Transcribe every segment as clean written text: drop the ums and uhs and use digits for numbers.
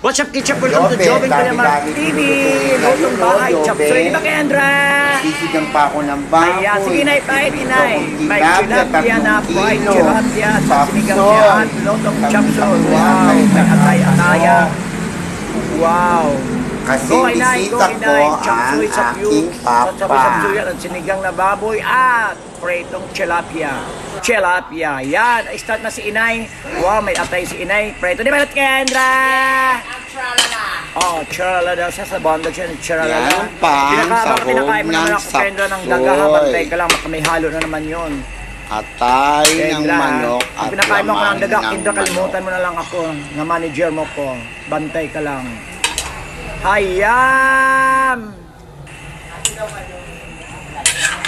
What's up, Kitchap? Welcome to Joving Kalamar TV. Lutong bahay, chapsoy. Di ba, Kendra? Sisigang pa ako ng baboy. Ayan, sige na, ipahit, inay. May tilapia na fried tilapia, sinigang niya at lutong chapsoy. Wow, may atay-ataya. Wow. Kasi bisita ko ang aking papa. Chapsoy at sinigang na baboy at pretong tilapia. Tilapia. Yan, start na si inay. Wow, may atay si inay. Preto. Di ba, Kendra? Oh, charala daw siya sa banda siya ng charala. Yan pang sahog ng sapsoy. Ng daga, bantay ka lang, may halo na naman yun. Atay ng manok at pinakain mo ko ng laman daga, ng Kendra, kalimutan manok. mo na lang ako, na manager mo ko. Bantay ka lang. Hayam!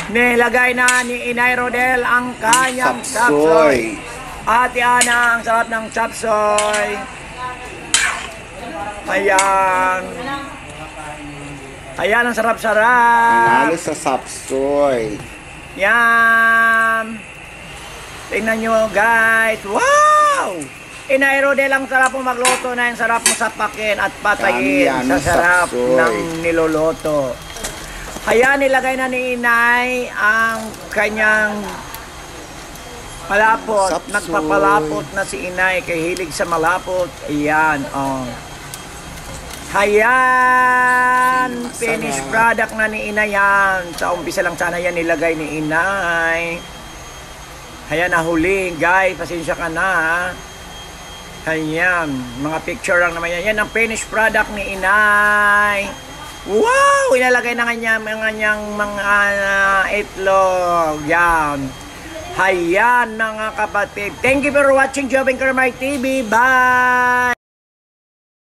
Nilagay na ni Inay Rodel ang kanyang chapsoy. Ate Ana, ang sarap ng chapsoy. Ayan. Ayan, ang sarap-sarap. Panalo sa sapsoy. Yan. Tingnan nyo, guys. Wow! Inay Rodel, ang sarap mo magluto na yung sarap mo sapakin at patayin sa sarap ng niloloto. Ayan, nilagay na ni Inay ang kanyang malapot. Sapsoy. Nagpapalapot na si Inay kay hilig sa malapot. Ayan, oh. Ayan, finished product na ni Inay yan. Sa umpisa lang sana yan nilagay ni Inay. Ayan, nahuli, guys. Pasensya ka na, ha. Ayan, mga picture lang naman yan. Yan ang finished product ni Inay. Wow! Ilalagay na kanyang mga itlog. Yan. Ayan, mga kapatid. Thank you for watching Joving Kalamar TV. Bye!